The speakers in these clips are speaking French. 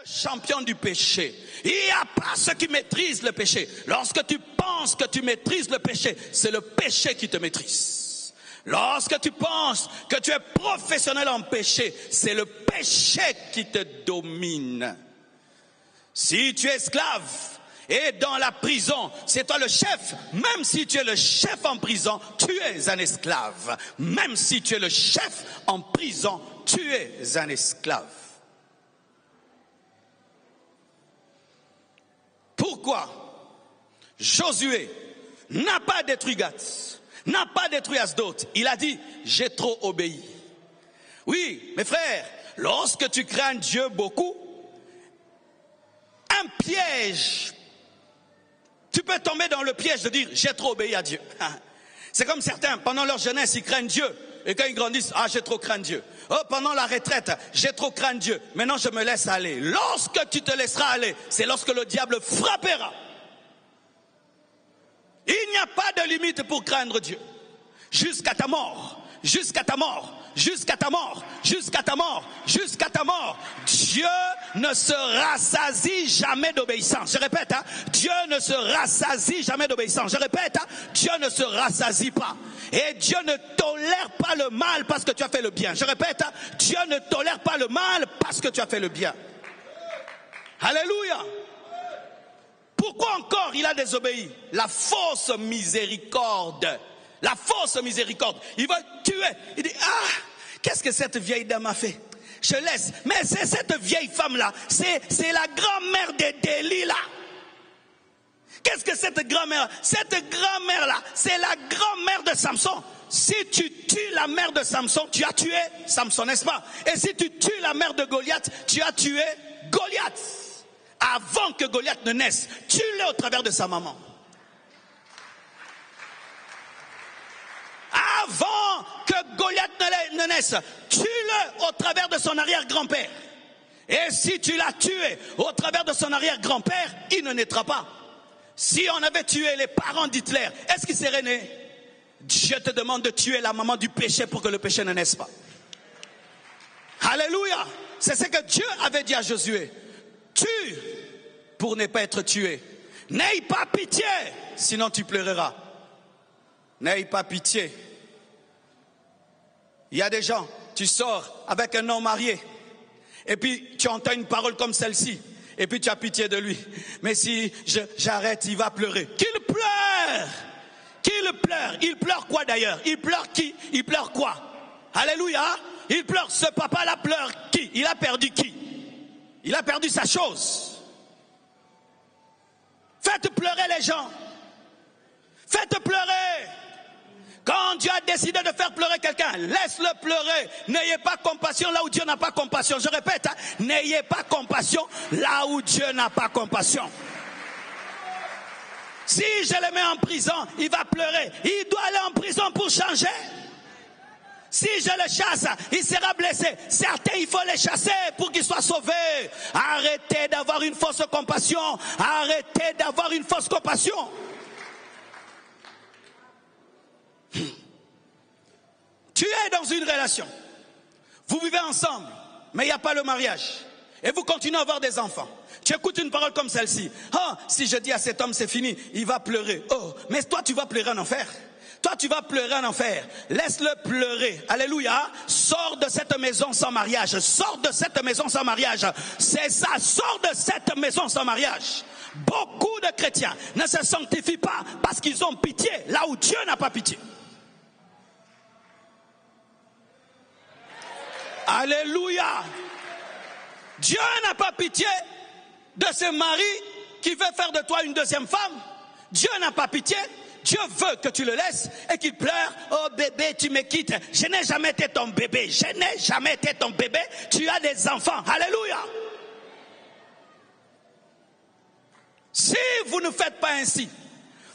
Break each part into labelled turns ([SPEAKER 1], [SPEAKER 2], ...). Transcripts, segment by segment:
[SPEAKER 1] champion du péché. Il n'y a pas ceux qui maîtrisent le péché. Lorsque tu penses que tu maîtrises le péché, c'est le péché qui te maîtrise. Lorsque tu penses que tu es professionnel en péché, c'est le péché qui te domine. Si tu es esclave et dans la prison, c'est toi le chef. Même si tu es le chef en prison, tu es un esclave. Même si tu es le chef en prison, tu es un esclave. Pourquoi Josué n'a pas détruit Gath, n'a pas détruit Asdod? Il a dit, j'ai trop obéi. Oui, mes frères, lorsque tu crains Dieu beaucoup, un piège, tu peux tomber dans le piège de dire, j'ai trop obéi à Dieu. C'est comme certains, pendant leur jeunesse, ils craignent Dieu. Et quand ils grandissent, ah, j'ai trop craint Dieu. Oh, pendant la retraite, j'ai trop craint Dieu. Maintenant, je me laisse aller. Lorsque tu te laisseras aller, c'est lorsque le diable frappera. Il n'y a pas de limite pour craindre Dieu. Jusqu'à ta mort. Jusqu'à ta mort. Jusqu'à ta mort. Jusqu'à ta mort. Jusqu'à ta mort. Dieu ne se rassasie jamais d'obéissance. Je répète, Dieu ne se rassasie jamais d'obéissance. Je répète, Dieu ne se rassasie pas. Et Dieu ne tolère pas le mal parce que tu as fait le bien. Je répète, Dieu ne tolère pas le mal parce que tu as fait le bien. Alléluia. Pourquoi encore il a désobéi? La fausse miséricorde. La fausse miséricorde. Il va tuer. Il dit, ah, qu'est-ce que cette vieille dame a fait? Je laisse. Mais c'est cette vieille femme-là. C'est la grand-mère des délits là. Qu'est-ce que cette grand-mère? Cette grand-mère-là, c'est la grand-mère de Samson. Si tu tues la mère de Samson, tu as tué Samson, n'est-ce pas? Et si tu tues la mère de Goliath, tu as tué Goliath. Avant que Goliath ne naisse, tue-le au travers de sa maman. Avant que Goliath ne naisse, tue-le au travers de son arrière-grand-père. Et si tu l'as tué au travers de son arrière-grand-père, il ne naîtra pas. Si on avait tué les parents d'Hitler, est-ce qu'il serait né? Dieu te demande de tuer la maman du péché pour que le péché ne naisse pas. Alléluia. C'est ce que Dieu avait dit à Josué. Tue pour ne pas être tué. N'aie pas pitié, sinon tu pleureras. N'aie pas pitié. Il y a des gens, tu sors avec un homme marié, et puis tu entends une parole comme celle-ci, et puis tu as pitié de lui. Mais si j'arrête, il va pleurer. Qu'il pleure! Qu'il pleure! Il pleure quoi d'ailleurs? Il pleure qui? Il pleure quoi? Alléluia! Il pleure, ce papa-là pleure qui? Il a perdu qui? Il a perdu sa chose. Faites pleurer les gens. Faites pleurer. Quand Dieu a décidé de faire pleurer quelqu'un, laisse-le pleurer. N'ayez pas compassion là où Dieu n'a pas compassion. Je répète, n'ayez pas compassion là où Dieu n'a pas compassion. Si je le mets en prison, il va pleurer. Il doit aller en prison pour changer. Si je le chasse, il sera blessé. Certains, il faut les chasser pour qu'ils soient sauvés. Arrêtez d'avoir une fausse compassion. Arrêtez d'avoir une fausse compassion. Tu es dans une relation. Vous vivez ensemble, mais il n'y a pas le mariage. Et vous continuez à avoir des enfants. Tu écoutes une parole comme celle-ci. Oh, si je dis à cet homme c'est fini, il va pleurer. Oh, mais toi tu vas pleurer en enfer. Toi tu vas pleurer en enfer. Laisse-le pleurer. Alléluia. Sors de cette maison sans mariage. Sors de cette maison sans mariage. C'est ça. Sors de cette maison sans mariage. Beaucoup de chrétiens ne se sanctifient pas parce qu'ils ont pitié là où Dieu n'a pas pitié. Alléluia. Dieu n'a pas pitié de ce mari qui veut faire de toi une deuxième femme. Dieu n'a pas pitié. Dieu veut que tu le laisses et qu'il pleure. Oh bébé, tu me quittes. Je n'ai jamais été ton bébé. Je n'ai jamais été ton bébé. Tu as des enfants. Alléluia. Si vous ne faites pas ainsi,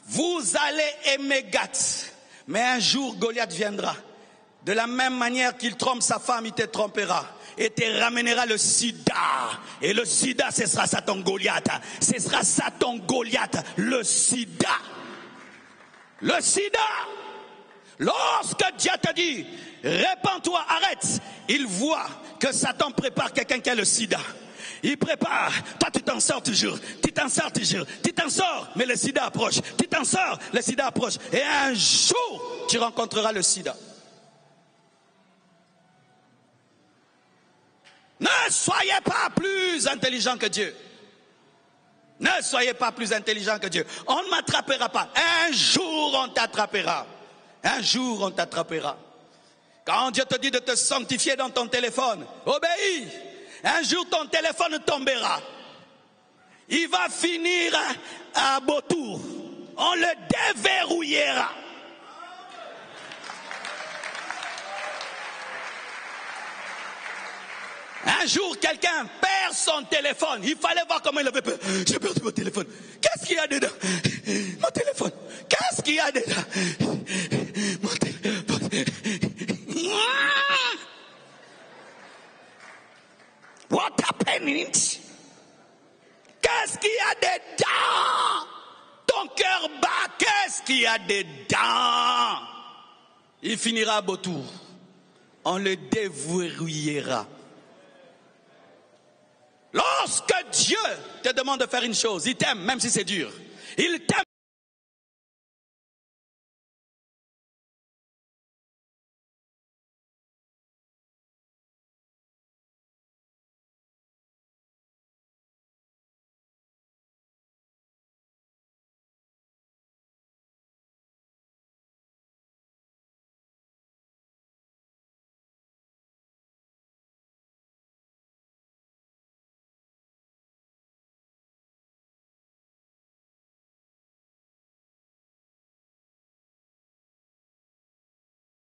[SPEAKER 1] vous allez aimer Gath. Mais un jour, Goliath viendra. De la même manière qu'il trompe sa femme, il te trompera. Et te ramènera le sida. Et le sida, ce sera ça ton Goliath. Ce sera ça ton Goliath, le sida. Le sida. Lorsque Dieu te dit, répands-toi, arrête. Il voit que Satan prépare quelqu'un qui a le sida. Il prépare. Toi, tu t'en sors toujours. Tu t'en sors toujours. Tu t'en sors, mais le sida approche. Tu t'en sors, le sida approche. Et un jour, tu rencontreras le sida. Ne soyez pas plus intelligent que Dieu. Ne soyez pas plus intelligent que Dieu. On ne m'attrapera pas. Un jour, on t'attrapera. Un jour, on t'attrapera. Quand Dieu te dit de te sanctifier dans ton téléphone, obéis. Un jour, ton téléphone tombera. Il va finir à Beautour. On le déverrouillera. Un jour, quelqu'un perd son téléphone. Il fallait voir comment il avait peur. J'ai perdu mon téléphone. Qu'est-ce qu'il y a dedans? Mon téléphone. Qu'est-ce qu'il y a dedans? Mon téléphone. What happened? Qu'est-ce qu'il y a dedans? Ton cœur bat. Qu'est-ce qu'il y a dedans? Il finira à Beautour. On le déverrouillera. Lorsque Dieu te demande de faire une chose, il t'aime même si c'est dur. Il t'aime.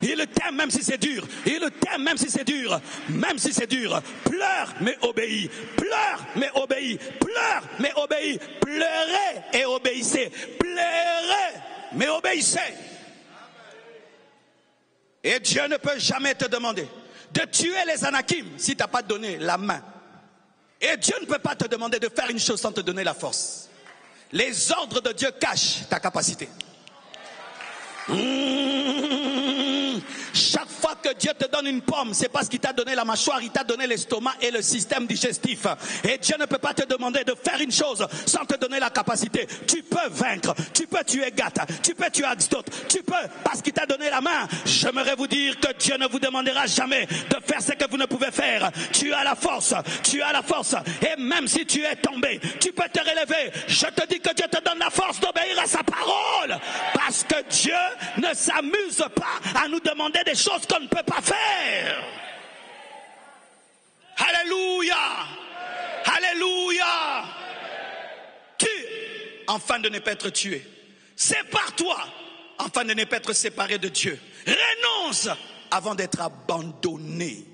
[SPEAKER 1] Il t'aime même si c'est dur. Il t'aime même si c'est dur. Même si c'est dur. Pleure mais obéis. Pleure mais obéis. Pleure mais obéis. Pleurez et obéissez. Pleurez mais obéissez. Et Dieu ne peut jamais te demander de tuer les Anakim si tu n'as pas donné la main. Et Dieu ne peut pas te demander de faire une chose sans te donner la force. Les ordres de Dieu cachent ta capacité. Chaque fois que Dieu te donne une pomme, c'est parce qu'il t'a donné la mâchoire, il t'a donné l'estomac et le système digestif. Et Dieu ne peut pas te demander de faire une chose sans te donner la capacité. Tu peux vaincre, tu peux tuer Gath, tu peux tuer Axdote, tu peux parce qu'il t'a donné la main. J'aimerais vous dire que Dieu ne vous demandera jamais de faire ce que vous ne pouvez faire. Tu as la force, tu as la force. Et même si tu es tombé, tu peux te relever. Je te dis que Dieu te donne la force d'obéir à sa parole. Parce que Dieu ne s'amuse pas à nous demander des choses qu'on ne peut pas faire. Alléluia. Alléluia. Tue afin de ne pas être tué. Sépare-toi afin de ne pas être séparé de Dieu. Renonce avant d'être abandonné.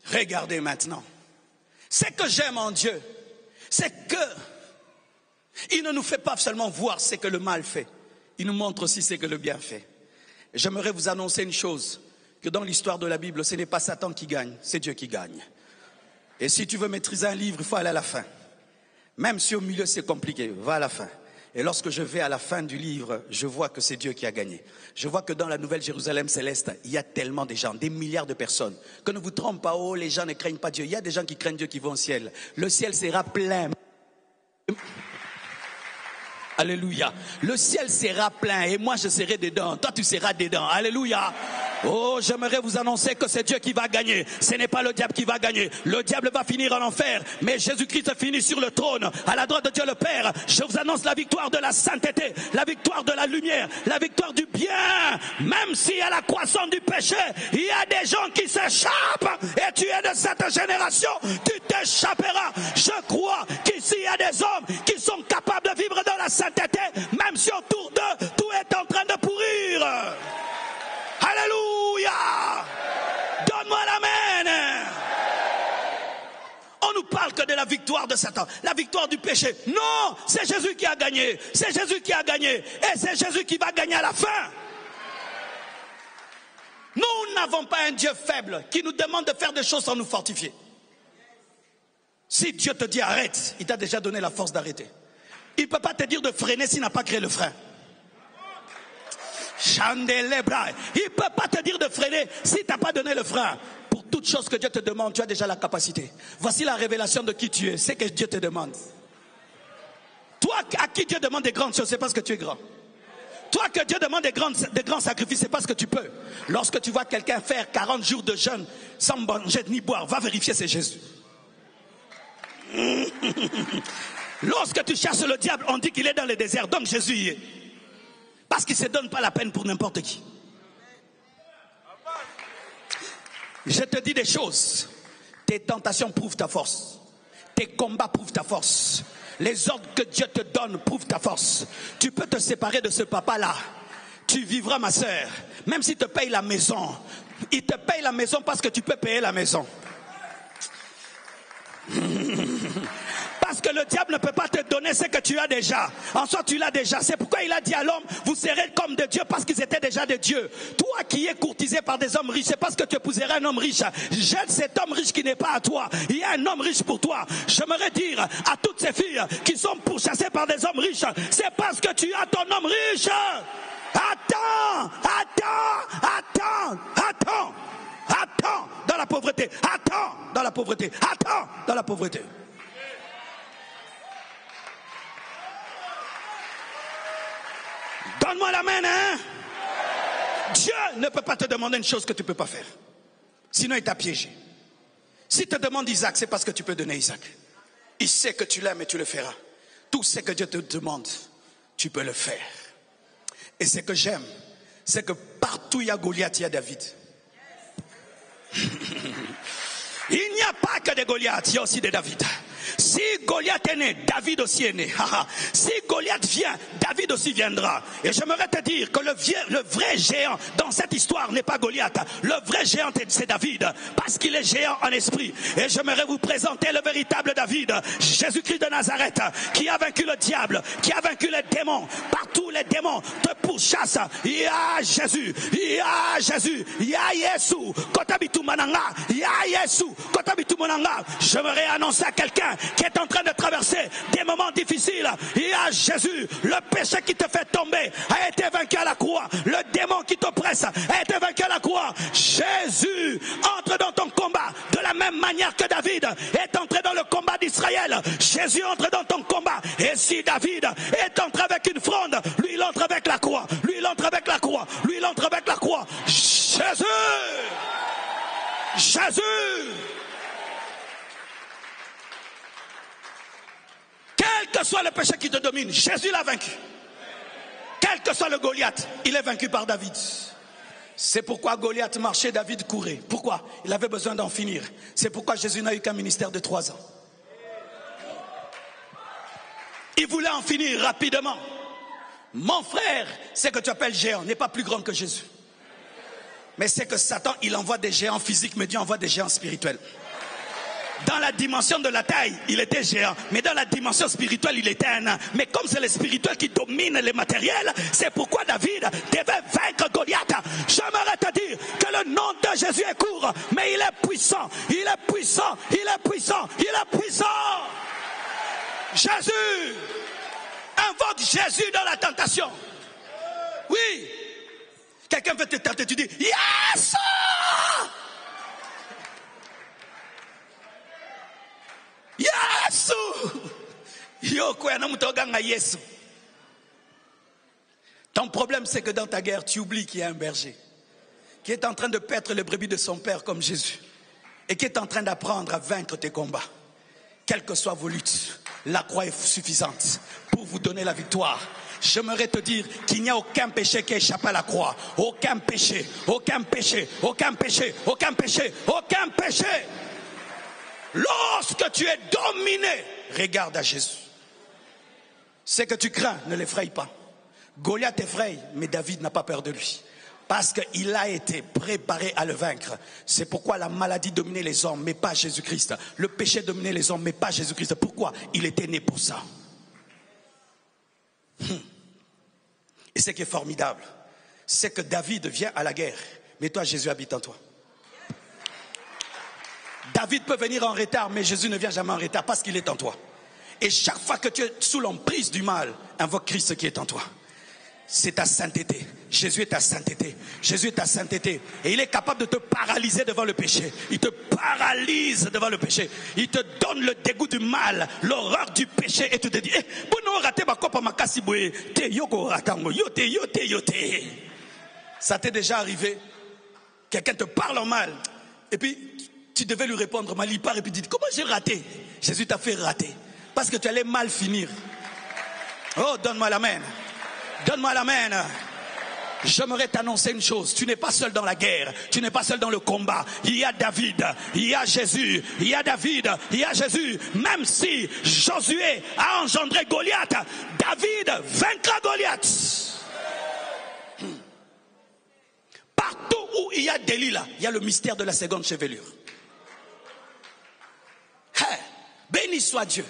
[SPEAKER 1] Regardez maintenant. Ce que j'aime en Dieu, c'est que il ne nous fait pas seulement voir ce que le mal fait. Il nous montre aussi ce que le bien fait. J'aimerais vous annoncer une chose, que dans l'histoire de la Bible, ce n'est pas Satan qui gagne, c'est Dieu qui gagne. Et si tu veux maîtriser un livre, il faut aller à la fin. Même si au milieu c'est compliqué, va à la fin. Et lorsque je vais à la fin du livre, je vois que c'est Dieu qui a gagné. Je vois que dans la nouvelle Jérusalem céleste, il y a tellement de gens, des milliards de personnes. Que ne vous trompez pas, oh les gens ne craignent pas Dieu. Il y a des gens qui craignent Dieu qui vont au ciel. Le ciel sera plein. Alléluia. Le ciel sera plein et moi je serai dedans. Toi tu seras dedans. Alléluia. Oh, j'aimerais vous annoncer que c'est Dieu qui va gagner. Ce n'est pas le diable qui va gagner. Le diable va finir en enfer. Mais Jésus-Christ finit sur le trône, à la droite de Dieu le Père. Je vous annonce la victoire de la sainteté, la victoire de la lumière, la victoire du bien. Même si à la croissance du péché, il y a des gens qui s'échappent. Et tu es de cette génération, tu t'échapperas. Je crois qu'ici il y a des hommes qui sont capables de vivre dans la sainteté, même si autour d'eux, tout est en train de pourrir. Alléluia. Donne-moi l'amen. On nous parle que de la victoire de Satan, la victoire du péché. Non, c'est Jésus qui a gagné. C'est Jésus qui a gagné. Et c'est Jésus qui va gagner à la fin. Nous n'avons pas un Dieu faible qui nous demande de faire des choses sans nous fortifier. Si Dieu te dit arrête, il t'a déjà donné la force d'arrêter. Il ne peut pas te dire de freiner s'il n'a pas créé le frein. Il ne peut pas te dire de freiner si tu n'as pas donné le frein. toute chose que Dieu te demande, tu as déjà la capacité. Voici la révélation de qui tu es, c'est que Dieu te demande. Toi à qui Dieu demande des grandes choses, c'est parce que tu es grand. Toi que Dieu demande des grands sacrifices, c'est parce que tu peux. Lorsque tu vois quelqu'un faire 40 jours de jeûne sans manger ni boire, va vérifier, c'est Jésus. Lorsque tu cherches le diable, on dit qu'il est dans le désert, donc Jésus y est. Parce qu'il ne se donne pas la peine pour n'importe qui. Je te dis des choses. Tes tentations prouvent ta force. Tes combats prouvent ta force. Les ordres que Dieu te donne prouvent ta force. Tu peux te séparer de ce papa-là. Tu vivras, ma sœur. Même s'il te paye la maison. Il te paye la maison parce que tu peux payer la maison. Parce que le diable ne peut pas te donner ce que tu as déjà. En soi, tu l'as déjà. C'est pourquoi il a dit à l'homme, vous serez comme de Dieu, parce qu'ils étaient déjà des dieux. Toi qui es courtisé par des hommes riches, c'est parce que tu épouseras un homme riche. Jette cet homme riche qui n'est pas à toi. Il y a un homme riche pour toi. J'aimerais dire à toutes ces filles qui sont pourchassées par des hommes riches, c'est parce que tu as ton homme riche. Attends dans la pauvreté. Attends dans la pauvreté. Attends dans la pauvreté. Donne-moi la main, hein? Dieu ne peut pas te demander une chose que tu ne peux pas faire. Sinon, il t'a piégé. S'il te demande Isaac, c'est parce que tu peux donner Isaac. Il sait que tu l'aimes et tu le feras. Tout ce que Dieu te demande, tu peux le faire. Et ce que j'aime, c'est que partout où il y a Goliath, il y a David. Il n'y a pas que des Goliaths, il y a aussi des David. Si Goliath est né, David aussi est né. Si Goliath vient, David aussi viendra. Et j'aimerais te dire que le vrai géant dans cette histoire n'est pas Goliath. Le vrai géant, c'est David. Parce qu'il est géant en esprit. Et j'aimerais vous présenter le véritable David. Jésus-Christ de Nazareth, qui a vaincu le diable, qui a vaincu les démons. Partout les démons te pourchassent. Il y a Jésus. Il y a Jésus. Il y a Yesu. Kotabitu mananga. Il y a Yesu. Kotabitu mananga. J'aimerais annoncer à quelqu'un qui est en train de traverser des moments difficiles. Il y a Jésus. Le péché qui te fait tomber a été vaincu à la croix. Le démon qui t'oppresse a été vaincu à la croix. Jésus entre dans ton combat de la même manière que David est entré dans le combat d'Israël. Jésus entre dans ton combat. Et si David est entré avec une fronde, lui il entre avec la croix. Lui il entre avec la croix. Lui il entre avec la croix. Jésus. Jésus. Quel que soit le péché qui te domine, Jésus l'a vaincu. Quel que soit le Goliath, il est vaincu par David. C'est pourquoi Goliath marchait, David courait. Pourquoi? Il avait besoin d'en finir. C'est pourquoi Jésus n'a eu qu'un ministère de 3 ans. Il voulait en finir rapidement. Mon frère, ce que tu appelles géant n'est pas plus grand que Jésus. Mais c'est que Satan, il envoie des géants physiques, mais Dieu envoie des géants spirituels. Dans la dimension de la taille, il était géant. Mais dans la dimension spirituelle, il était un nain. Mais comme c'est le spirituel qui domine les matériels, c'est pourquoi David devait vaincre Goliath. J'aimerais te dire que le nom de Jésus est court, mais il est puissant. Il est puissant. Il est puissant. Il est puissant. Jésus. Invoque Jésus dans la tentation. Oui. Quelqu'un veut te tenter, tu dis yes! Yesu! Yesu. Ton problème, c'est que dans ta guerre, tu oublies qu'il y a un berger qui est en train de paître les brebis de son père comme Jésus et qui est en train d'apprendre à vaincre tes combats. Quelles que soient vos luttes, la croix est suffisante pour vous donner la victoire. J'aimerais te dire qu'il n'y a aucun péché qui échappe à la croix. Aucun péché, aucun péché, aucun péché, aucun péché, aucun péché. Lorsque tu es dominé, regarde à Jésus. Ce que tu crains, ne l'effraie pas. Goliath effraie, mais David n'a pas peur de lui. Parce qu'il a été préparé à le vaincre. C'est pourquoi la maladie dominait les hommes, mais pas Jésus-Christ. Le péché dominait les hommes, mais pas Jésus-Christ. Pourquoi? Il était né pour ça. Et ce qui est formidable, c'est que David vient à la guerre, mais toi, Jésus habite en toi. David peut venir en retard, mais Jésus ne vient jamais en retard parce qu'il est en toi. Et chaque fois que tu es sous l'emprise du mal, invoque Christ qui est en toi. C'est ta sainteté. Jésus est ta sainteté. Jésus est ta sainteté. Et il est capable de te paralyser devant le péché. Il te paralyse devant le péché. Il te donne le dégoût du mal, l'horreur du péché. Et tu te dis, ça t'est déjà arrivé? Quelqu'un te parle en mal. Et puis, tu devais lui répondre mal. Il part et puis dit, comment j'ai raté? Jésus t'a fait rater. Parce que tu allais mal finir. Oh, donne-moi l'amen. Donne-moi l'amen. J'aimerais t'annoncer une chose. Tu n'es pas seul dans la guerre. Tu n'es pas seul dans le combat. Il y a David. Il y a Jésus. Il y a David. Il y a Jésus. Même si Josué a engendré Goliath, David vaincra Goliath. Partout où il y a Delilah, il y a le mystère de la seconde chevelure. Béni soit Dieu.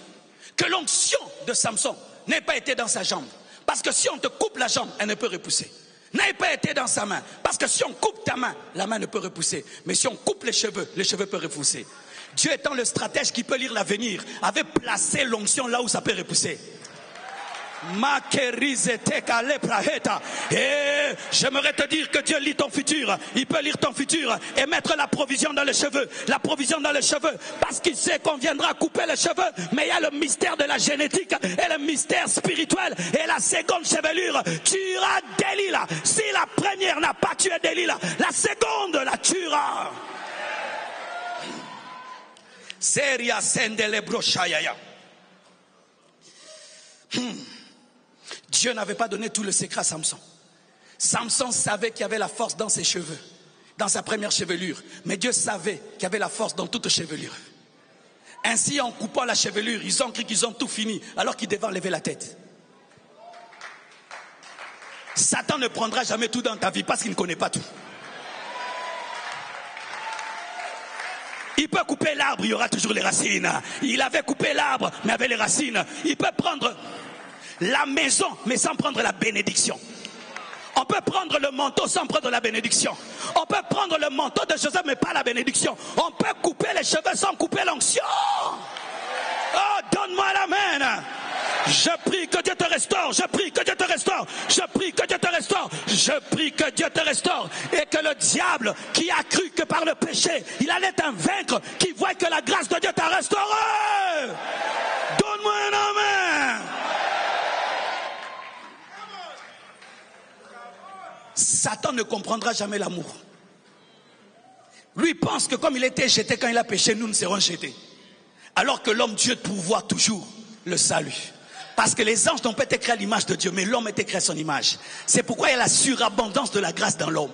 [SPEAKER 1] Que l'onction de Samson n'ait pas été dans sa jambe. Parce que si on te coupe la jambe, elle ne peut repousser. N'ait pas été dans sa main. Parce que si on coupe ta main, la main ne peut repousser. Mais si on coupe les cheveux peuvent repousser. Dieu étant le stratège qui peut lire l'avenir, avait placé l'onction là où ça peut repousser. Et j'aimerais te dire que Dieu lit ton futur. Il peut lire ton futur et mettre la provision dans les cheveux. La provision dans les cheveux. Parce qu'il sait qu'on viendra couper les cheveux. Mais il y a le mystère de la génétique et le mystère spirituel. Et la seconde chevelure tuera Delilah. Si la première n'a pas tué Delilah, la seconde la tuera. Seria sendele brochayaya. Dieu n'avait pas donné tout le secret à Samson. Samson savait qu'il y avait la force dans ses cheveux, dans sa première chevelure. Mais Dieu savait qu'il y avait la force dans toute chevelure. Ainsi, en coupant la chevelure, ils ont cru qu'ils ont tout fini, alors qu'ils devaient lever la tête. Satan ne prendra jamais tout dans ta vie parce qu'il ne connaît pas tout. Il peut couper l'arbre, il y aura toujours les racines. Il avait coupé l'arbre, mais avec les racines. Il peut prendre la maison, mais sans prendre la bénédiction. On peut prendre le manteau sans prendre la bénédiction. On peut prendre le manteau de Joseph, mais pas la bénédiction. On peut couper les cheveux sans couper l'onction. Oh, donne-moi l'amen. Je prie que Dieu te restaure. Je prie que Dieu te restaure. Je prie que Dieu te restaure. Je prie que Dieu te restaure. Et que le diable qui a cru que par le péché, il allait t'en vaincre, qui voit que la grâce de Dieu t'a restauré. Donne-moi un amen. Satan ne comprendra jamais l'amour. Lui pense que comme il était jeté quand il a péché, nous ne serons jetés. Alors que l'homme Dieu pourvoit toujours le salut. Parce que les anges n'ont pas été créés à l'image de Dieu, mais l'homme a été créé à son image. C'est pourquoi il y a la surabondance de la grâce dans l'homme.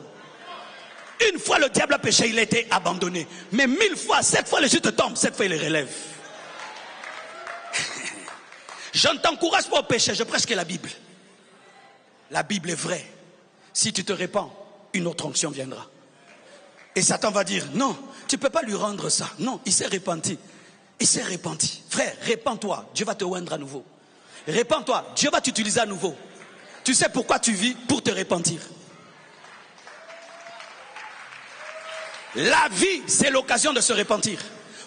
[SPEAKER 1] Une fois le diable a péché, il a été abandonné. Mais 1000 fois, 7 fois le juste tombe, 7 fois il les relève. Je ne t'encourage pas au péché, je prêche que la Bible. La Bible est vraie. Si tu te répands, une autre onction viendra. Et Satan va dire, non, tu ne peux pas lui rendre ça. Non, il s'est repenti. Il s'est repenti. Frère, répands-toi, Dieu va te oindre à nouveau. Répands-toi, Dieu va t'utiliser à nouveau. Tu sais pourquoi tu vis? Pour te repentir. La vie, c'est l'occasion de se repentir.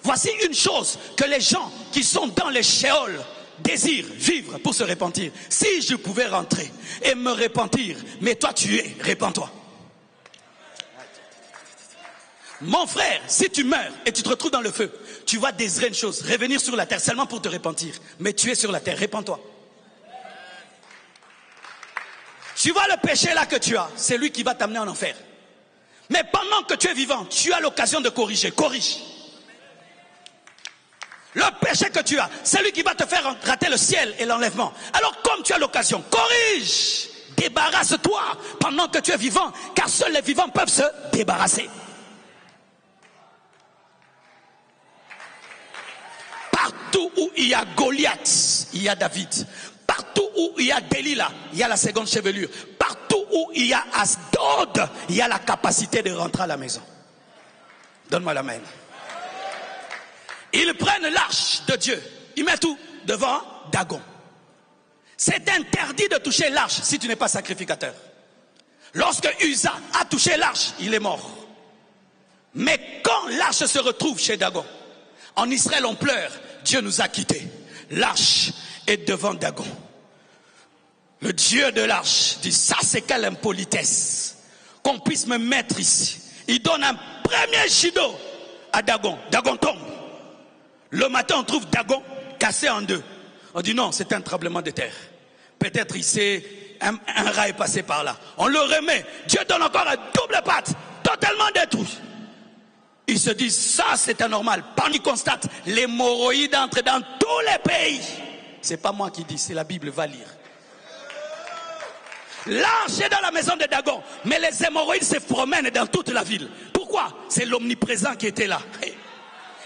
[SPEAKER 1] Voici une chose que les gens qui sont dans les shéols désirent vivre pour se repentir. Si je pouvais rentrer et me repentir, mais toi tu es, repens-toi. Mon frère, si tu meurs et tu te retrouves dans le feu, tu vas désirer une chose, revenir sur la terre seulement pour te repentir. Mais tu es sur la terre, repens-toi. Tu vois le péché là que tu as, c'est lui qui va t'amener en enfer. Mais pendant que tu es vivant, tu as l'occasion de corriger. Corrige. Le péché que tu as, c'est lui qui va te faire rater le ciel et l'enlèvement. Alors comme tu as l'occasion, corrige. Débarrasse-toi pendant que tu es vivant, car seuls les vivants peuvent se débarrasser. Partout où il y a Goliath, il y a David. Partout où il y a Delilah, il y a la seconde chevelure. Partout où il y a Asdod, il y a la capacité de rentrer à la maison. Donne-moi la main. Ils prennent l'arche de Dieu. Ils mettent tout devant Dagon. C'est interdit de toucher l'arche si tu n'es pas sacrificateur. Lorsque Uza a touché l'arche, il est mort. Mais quand l'arche se retrouve chez Dagon, en Israël on pleure, Dieu nous a quittés. L'arche est devant Dagon. Le Dieu de l'arche dit, ça c'est quelle impolitesse qu'on puisse me mettre ici. Il donne un premier chido à Dagon. Dagon tombe. Le matin, on trouve Dagon cassé en deux. On dit non, c'est un tremblement de terre. Peut-être il s'est un rat est passé par là. On le remet. Dieu donne encore un double patte, totalement détruit. Ils se disent, ça c'est anormal. Quand ils constatent, l'hémorroïde entre dans tous les pays. C'est pas moi qui dis, c'est la Bible, va lire. L'arche est dans la maison de Dagon, mais les hémorroïdes se promènent dans toute la ville. Pourquoi? C'est l'omniprésent qui était là.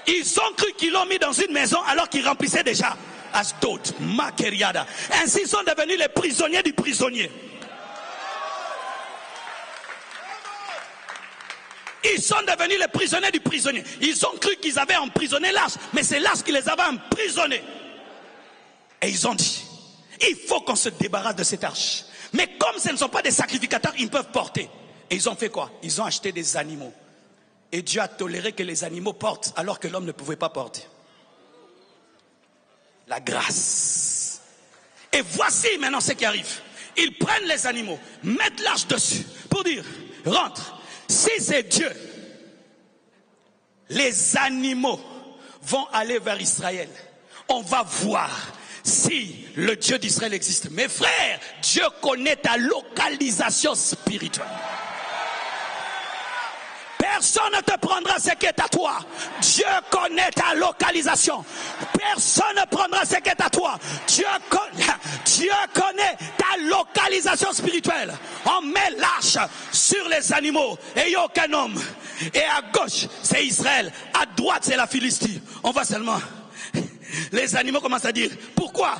[SPEAKER 1] Ils ont cru qu'ils l'ont mis dans une maison alors qu'ils remplissaient déjà Ashdod, Makeriada. Ainsi ils sont devenus les prisonniers du prisonnier. Ils sont devenus les prisonniers du prisonnier. Ils ont cru qu'ils avaient emprisonné l'arche, mais c'est l'arche qui les avait emprisonnés. Et ils ont dit, il faut qu'on se débarrasse de cette arche. Mais comme ce ne sont pas des sacrificateurs, ils peuvent porter. Et ils ont fait quoi? Ils ont acheté des animaux. Et Dieu a toléré que les animaux portent alors que l'homme ne pouvait pas porter. La grâce. Et voici maintenant ce qui arrive. Ils prennent les animaux, mettent l'arche dessus pour dire, rentre. Si c'est Dieu, les animaux vont aller vers Israël. On va voir si le Dieu d'Israël existe. Mes frères, Dieu connaît ta localisation spirituelle. Personne ne te prendra ce qui est à toi. Dieu connaît ta localisation. Personne ne prendra ce qui est à toi. Dieu connaît ta localisation spirituelle. On met l'arche sur les animaux et il n'y a aucun homme. Et à gauche, c'est Israël. À droite, c'est la Philistie. On va seulement... Les animaux commencent à dire, pourquoi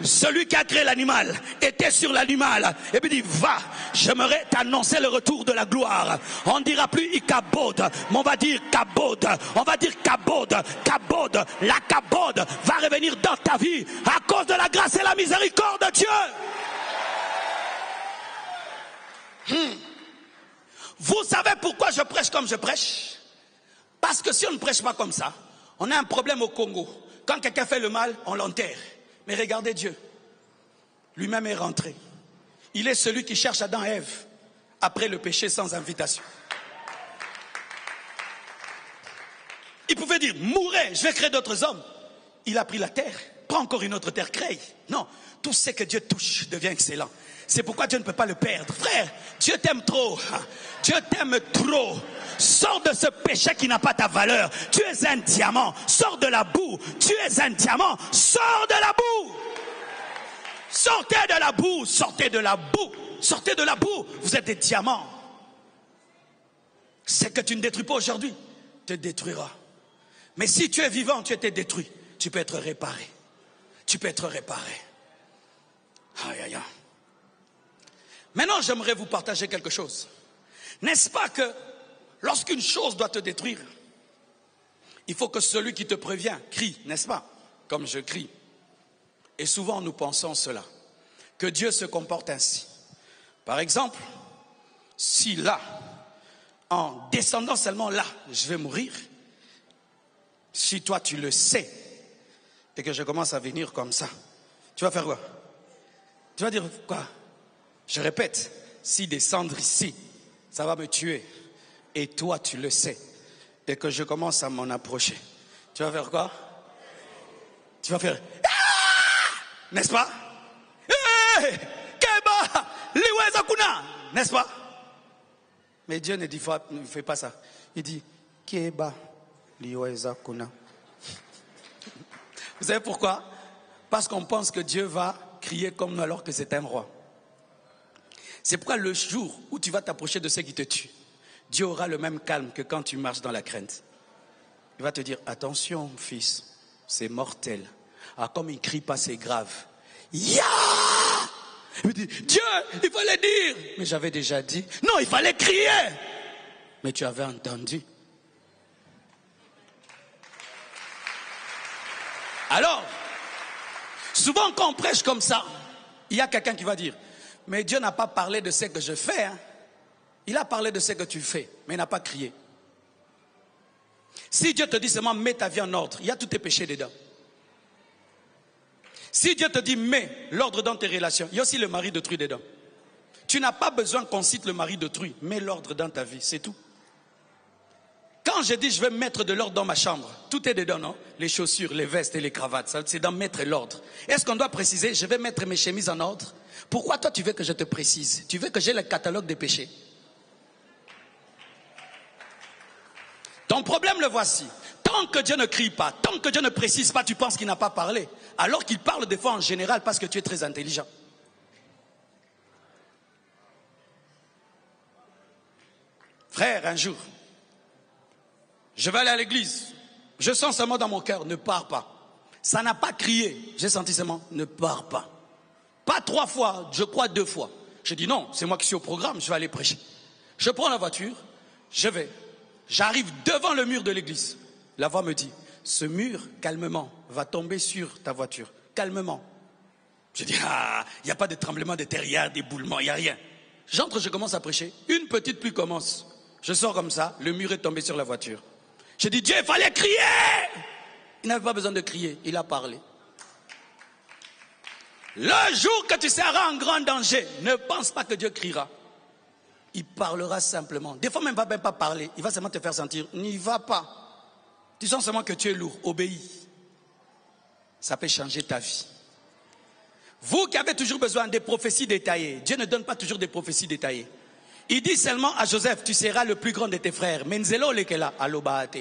[SPEAKER 1] celui qui a créé l'animal était sur l'animal? Et puis il dit, va, j'aimerais t'annoncer le retour de la gloire. On ne dira plus Ikabod, mais on va dire Kabod. On va dire Kabod, Kabod. La Kabod va revenir dans ta vie à cause de la grâce et la miséricorde de Dieu. Vous savez pourquoi je prêche comme je prêche? Parce que si on ne prêche pas comme ça, on a un problème au Congo. Quand quelqu'un fait le mal, on l'enterre. Mais regardez Dieu. Lui-même est rentré. Il est celui qui cherche Adam et Ève après le péché sans invitation. Il pouvait dire, mourrez, je vais créer d'autres hommes. Il a pris la terre, prends encore une autre terre, crée. Non, tout ce que Dieu touche devient excellent. C'est pourquoi Dieu ne peut pas le perdre. Frère, Dieu t'aime trop. Dieu t'aime trop. Sors de ce péché qui n'a pas ta valeur. Tu es un diamant. Sors de la boue. Tu es un diamant. Sors de la boue. Sortez de la boue. Sortez de la boue. Sortez de la boue. Vous êtes des diamants. Ce que tu ne détruis pas aujourd'hui te détruira. Mais si tu es vivant, tu étais détruit. Tu peux être réparé. Tu peux être réparé. Aïe, aïe, aïe. Maintenant, j'aimerais vous partager quelque chose. N'est-ce pas que lorsqu'une chose doit te détruire, il faut que celui qui te prévient crie, n'est-ce pas? Comme je crie. Et souvent, nous pensons cela, que Dieu se comporte ainsi. Par exemple, si là, en descendant seulement là, je vais mourir, si toi tu le sais, et que je commence à venir comme ça, tu vas faire quoi? Tu vas dire quoi? Je répète, si descendre ici, ça va me tuer. Et toi, tu le sais. Dès que je commence à m'en approcher, tu vas faire quoi? Tu vas faire... Ah! N'est-ce pas? Hey! Keba! Liweza kuna! N'est-ce pas? Mais Dieu ne fait pas ça. Il dit, Keba, liweza kuna. Vous savez pourquoi? Parce qu'on pense que Dieu va crier comme nous alors que c'est un roi. C'est pourquoi le jour où tu vas t'approcher de ceux qui te tuent, Dieu aura le même calme que quand tu marches dans la crainte. Il va te dire, attention fils, c'est mortel. Ah, comme il ne crie pas, c'est grave. Ya! Il dit, Dieu, il fallait dire. Mais j'avais déjà dit. Non, il fallait crier. Mais tu avais entendu. Alors, souvent quand on prêche comme ça, il y a quelqu'un qui va dire, mais Dieu n'a pas parlé de ce que je fais. Hein. Il a parlé de ce que tu fais, mais il n'a pas crié. Si Dieu te dit seulement, mets ta vie en ordre, il y a tous tes péchés dedans. Si Dieu te dit mets l'ordre dans tes relations, il y a aussi le mari d'autrui dedans. Tu n'as pas besoin qu'on cite le mari d'autrui, mets l'ordre dans ta vie, c'est tout. Quand je dis je vais mettre de l'ordre dans ma chambre, tout est dedans, non? Les chaussures, les vestes et les cravates, c'est dans mettre l'ordre. Est-ce qu'on doit préciser, je vais mettre mes chemises en ordre? Pourquoi toi tu veux que je te précise? Tu veux que j'ai le catalogue des péchés? Ton problème le voici. Tant que Dieu ne crie pas, tant que Dieu ne précise pas, tu penses qu'il n'a pas parlé. Alors qu'il parle des fois en général parce que tu es très intelligent. Frère, un jour, je vais aller à l'église. Je sens seulement dans mon cœur, ne pars pas. Ça n'a pas crié. J'ai senti seulement, ne pars pas. Pas 3 fois, je crois 2 fois. Je dis non, c'est moi qui suis au programme, je vais aller prêcher. Je prends la voiture, je vais. J'arrive devant le mur de l'église. La voix me dit, ce mur, calmement, va tomber sur ta voiture. Calmement. Je dis, il n'y a pas de tremblement de terre, il y a d'éboulement, il n'y a rien. J'entre, je commence à prêcher. Une petite pluie commence. Je sors comme ça, le mur est tombé sur la voiture. Je dis, Dieu, il fallait crier. Il n'avait pas besoin de crier, il a parlé. Le jour que tu seras en grand danger, ne pense pas que Dieu criera. Il parlera simplement. Des fois même, il ne va même pas parler. Il va seulement te faire sentir. N'y va pas. Tu sens seulement que tu es lourd. Obéis. Ça peut changer ta vie. Vous qui avez toujours besoin des prophéties détaillées. Dieu ne donne pas toujours des prophéties détaillées. Il dit seulement à Joseph, tu seras le plus grand de tes frères. Menzelo lekela alobaate.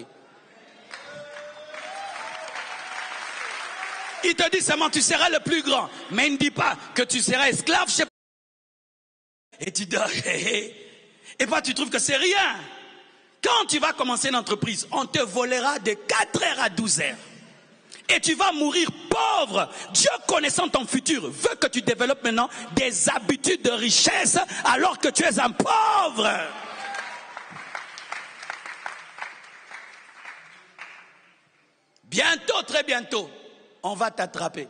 [SPEAKER 1] Il te dit seulement, tu seras le plus grand. Mais il ne dit pas que tu seras esclave. Et tu dors. Et pas tu trouves que c'est rien. Quand tu vas commencer une entreprise, on te volera de 4h à 12h. Et tu vas mourir pauvre. Dieu, connaissant ton futur, veut que tu développes maintenant des habitudes de richesse alors que tu es un pauvre. Bientôt, très bientôt, on va t'attraper.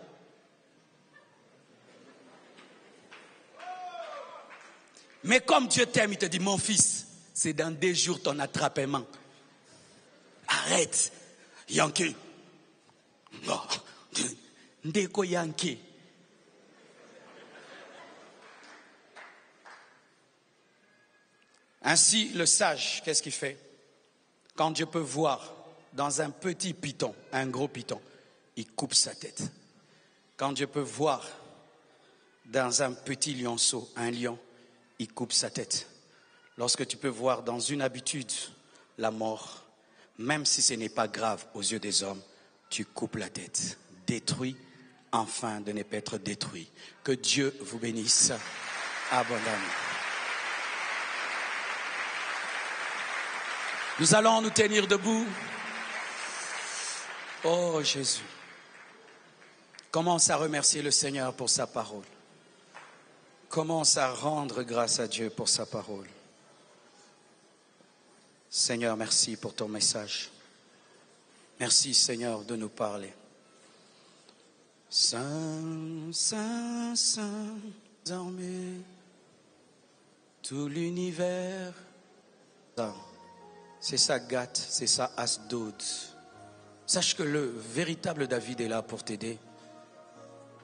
[SPEAKER 1] Mais comme Dieu t'aime, il te dit, mon fils, c'est dans 2 jours ton attrapement. Arrête. Yankee. Non. Ndeko Yankee. Ainsi, le sage, qu'est-ce qu'il fait? Quand Dieu peut voir dans un petit python, un gros python, il coupe sa tête. Quand Dieu peut voir dans un petit lionceau, un lion, il coupe sa tête. Lorsque tu peux voir dans une habitude la mort, même si ce n'est pas grave aux yeux des hommes, tu coupes la tête. Détruit, afin de ne pas être détruit. Que Dieu vous bénisse abondamment. Nous allons nous tenir debout. Oh Jésus. Commence à remercier le Seigneur pour sa parole. Commence à rendre grâce à Dieu pour sa parole. Seigneur, merci pour ton message. Merci Seigneur de nous parler. Saint, Saint, Saint, désormais, tout l'univers. C'est ça Gath, c'est ça Asdod. Sache que le véritable David est là pour t'aider.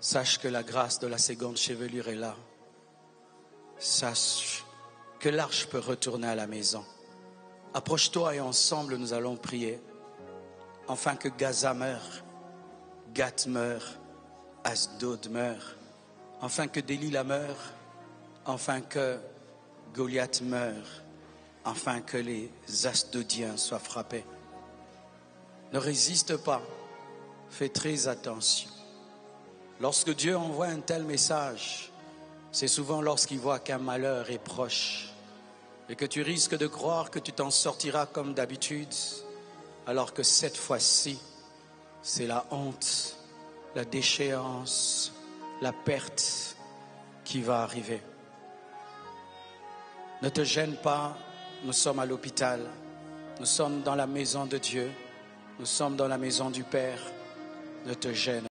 [SPEAKER 1] Sache que la grâce de la seconde chevelure est là. Sache que l'arche peut retourner à la maison. Approche-toi et ensemble nous allons prier. Afin que Gaza meure, Gath meure, Asdod meure. Afin que Delilah meure. Afin que Goliath meure. Afin que les Asdodiens soient frappés. Ne résiste pas. Fais très attention. Lorsque Dieu envoie un tel message, c'est souvent lorsqu'il voit qu'un malheur est proche et que tu risques de croire que tu t'en sortiras comme d'habitude, alors que cette fois-ci, c'est la honte, la déchéance, la perte qui va arriver. Ne te gêne pas, nous sommes à l'hôpital, nous sommes dans la maison de Dieu, nous sommes dans la maison du Père. Ne te gêne